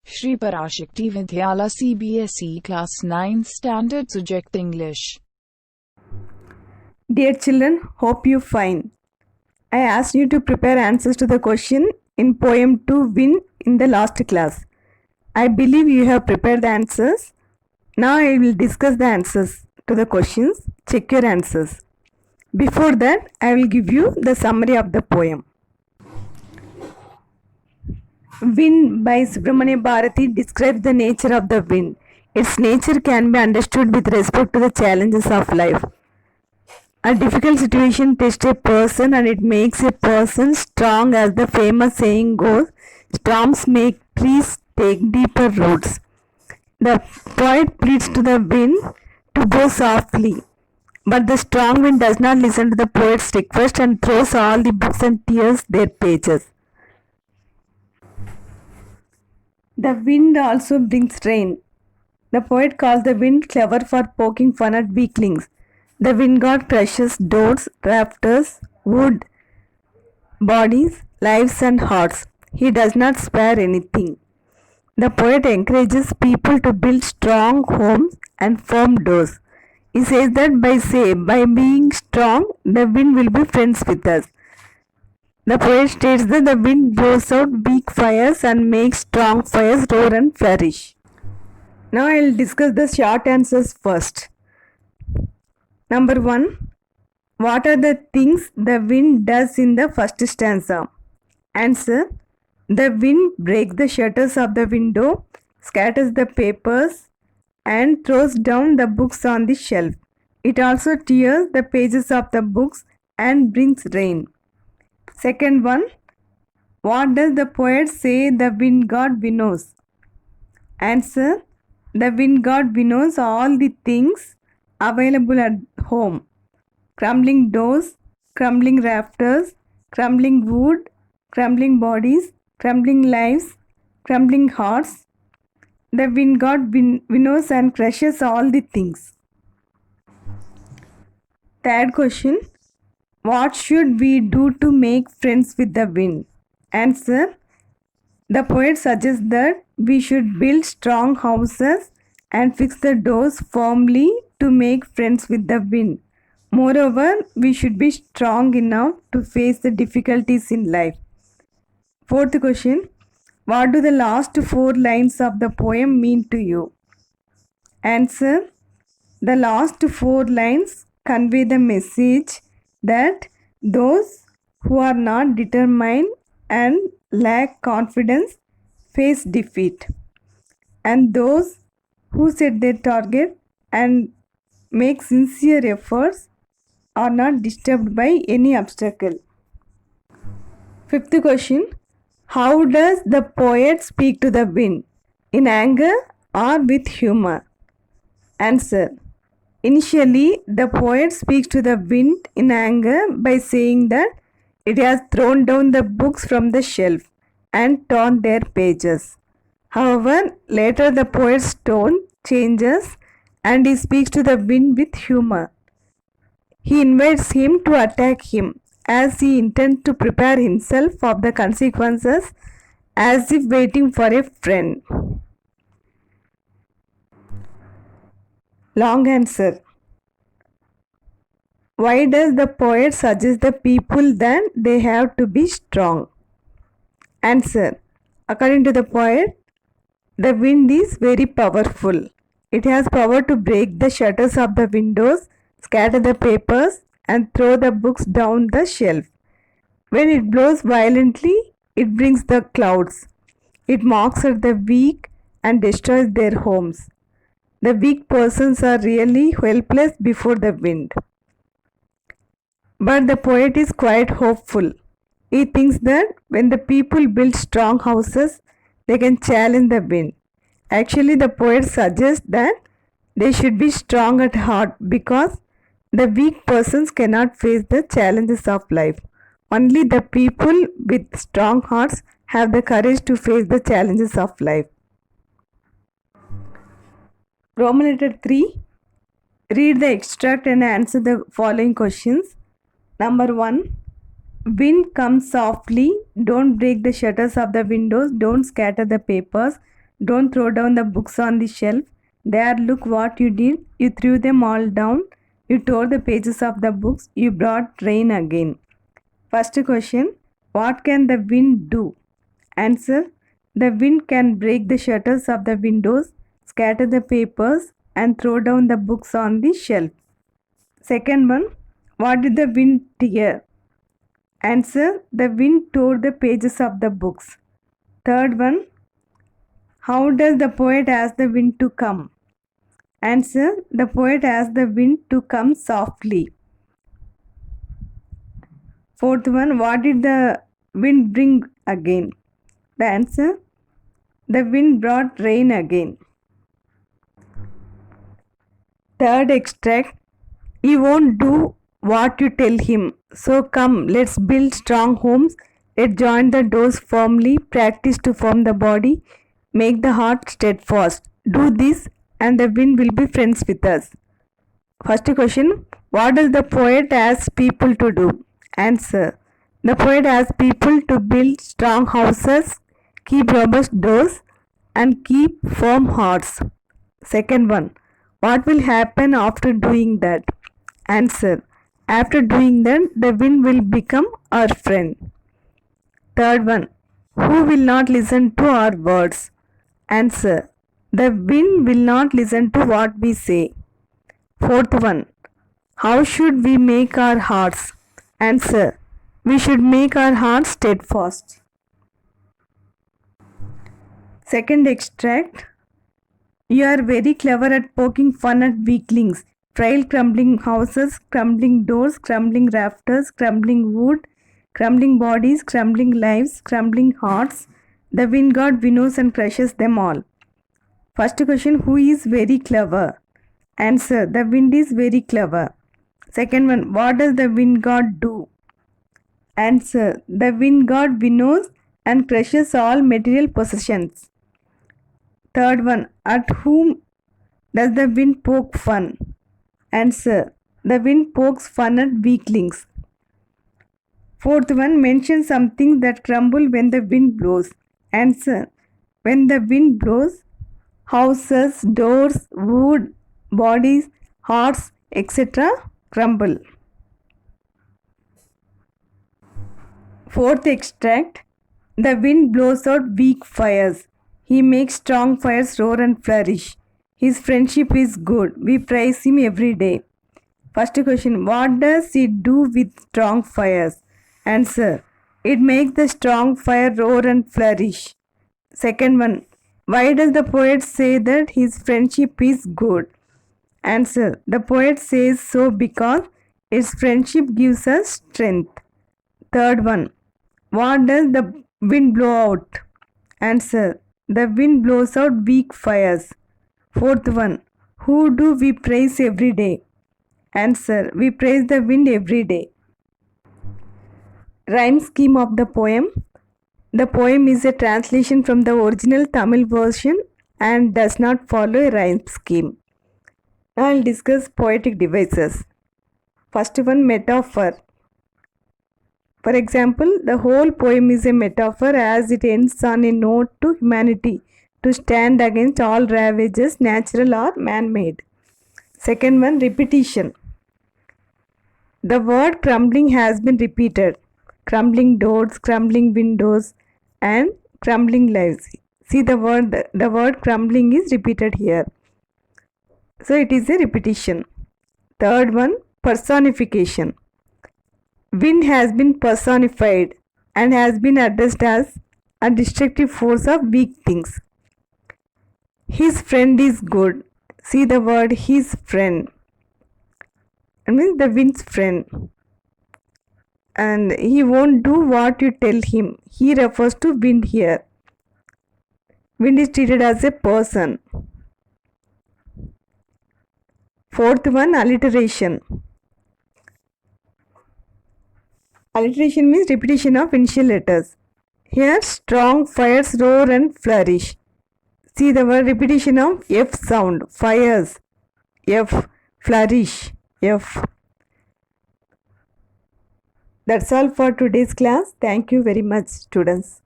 Shri Parashakti Vidyala CBSE Class 9 Standard Subject English. Dear children, hope you fine. I asked you to prepare answers to the question in poem 2 Win in the last class. I believe you have prepared the answers. Now I will discuss the answers to the questions. Check your answers. Before that, I will give you the summary of the poem. Wind by Subramanya Bharati describes the nature of the wind. Its nature can be understood with respect to the challenges of life. A difficult situation tests a person and it makes a person strong, as the famous saying goes. Storms make trees take deeper roots. The poet pleads to the wind to go softly. But the strong wind does not listen to the poet's request and throws all the books and tears their pages. The wind also brings rain. The poet calls the wind clever for poking fun at weaklings. The wind god crushes doors, rafters, wood, bodies, lives and hearts. He does not spare anything. The poet encourages people to build strong homes and firm doors. He says that by being strong, the wind will be friends with us. The poet states that the wind blows out weak fires and makes strong fires roar and flourish. Now I will discuss the short answers first. Number 1. What are the things the wind does in the first stanza? Answer. The wind breaks the shutters of the window, scatters the papers, and throws down the books on the shelf. It also tears the pages of the books and brings rain. Second one. What does the poet say the wind god winnows? Answer. The wind god winnows all the things available at home. Crumbling doors, crumbling rafters, crumbling wood, crumbling bodies, crumbling lives, crumbling hearts. The wind god winnows and crushes all the things. Third question. What should we do to make friends with the wind? Answer. The poet suggests that we should build strong houses and fix the doors firmly to make friends with the wind. Moreover, we should be strong enough to face the difficulties in life. Fourth question. What do the last 4 lines of the poem mean to you? Answer. The last 4 lines convey the message that those who are not determined and lack confidence face defeat, and those who set their target and make sincere efforts are not disturbed by any obstacle. Fifth question. How does the poet speak to the wind? In anger or with humor? Answer. Initially, the poet speaks to the wind in anger by saying that it has thrown down the books from the shelf and torn their pages. However, later the poet's tone changes and he speaks to the wind with humor. He invites him to attack him, as he intends to prepare himself of the consequences, as if waiting for a friend. Long answer. Why does the poet suggest the people that they have to be strong? Answer. According to the poet, the wind is very powerful. It has power to break the shutters of the windows, scatter the papers, and throw the books down the shelf. When it blows violently, it brings the clouds. It mocks at the weak and destroys their homes. The weak persons are really helpless before the wind. But the poet is quite hopeful. He thinks that when the people build strong houses, they can challenge the wind. Actually, the poet suggests that they should be strong at heart because the weak persons cannot face the challenges of life. Only the people with strong hearts have the courage to face the challenges of life. Roman letter 3. Read the extract and answer the following questions. Number 1. Wind comes softly. Don't break the shutters of the windows. Don't scatter the papers. Don't throw down the books on the shelf. There, look what you did. You threw them all down. You tore the pages of the books. You brought rain again. First question, what can the wind do? Answer, the wind can break the shutters of the windows, scatter the papers, and throw down the books on the shelf. Second one, what did the wind tear? Answer, the wind tore the pages of the books. Third one, how does the poet ask the wind to come? Answer, the poet asks the wind to come softly. Fourth one, what did the wind bring again? The answer, the wind brought rain again. Third extract, he won't do what you tell him. So come, let's build strong homes. Let's join the doors firmly, practice to form the body, make the heart steadfast. Do this and the wind will be friends with us. First question, what does the poet ask people to do? Answer, the poet asks people to build strong houses, keep robust doors, and keep firm hearts. Second one, what will happen after doing that? Answer, after doing that, the wind will become our friend. Third one, who will not listen to our words? Answer, the wind will not listen to what we say. Fourth one, how should we make our hearts? Answer, we should make our hearts steadfast. Second extract, you are very clever at poking fun at weaklings. Frail crumbling houses, crumbling doors, crumbling rafters, crumbling wood, crumbling bodies, crumbling lives, crumbling hearts. The wind god winnows and crushes them all. First question, who is very clever? Answer, the wind is very clever. Second one, what does the wind god do? Answer, the wind god winnows and crushes all material possessions. Third one, at whom does the wind poke fun? Answer, the wind pokes fun at weaklings. Fourth one, mention something that crumble when the wind blows. Answer, when the wind blows, houses, doors, wood, bodies, hearts, etc. crumble. Fourth extract, the wind blows out weak fires. He makes strong fires roar and flourish. His friendship is good. We praise him every day. First question, what does it do with strong fires? Answer, it makes the strong fire roar and flourish. Second one, why does the poet say that his friendship is good? Answer, the poet says so because its friendship gives us strength. Third one, what does the wind blow out? Answer, the wind blows out weak fires. Fourth one, who do we praise every day? Answer, we praise the wind every day. Rhyme scheme of the poem. The poem is a translation from the original Tamil version and does not follow a rhyme scheme. Now I will discuss poetic devices. First one, metaphor. For example, the whole poem is a metaphor as it ends on a note to humanity to stand against all ravages, natural or man-made. Second one, repetition. The word crumbling has been repeated. Crumbling doors, crumbling windows, and crumbling lives. See the word crumbling is repeated here. So it is a repetition. Third one, personification. Wind has been personified and has been addressed as a destructive force of weak things. His friend is good. See the word his friend. It means the wind's friend. And he won't do what you tell him. He refers to wind here. Wind is treated as a person. Fourth one, alliteration. Alliteration means repetition of initial letters. Here, strong fires roar and flourish. See the word repetition of F sound. Fires, F. Flourish, F. That's all for today's class. Thank you very much, students.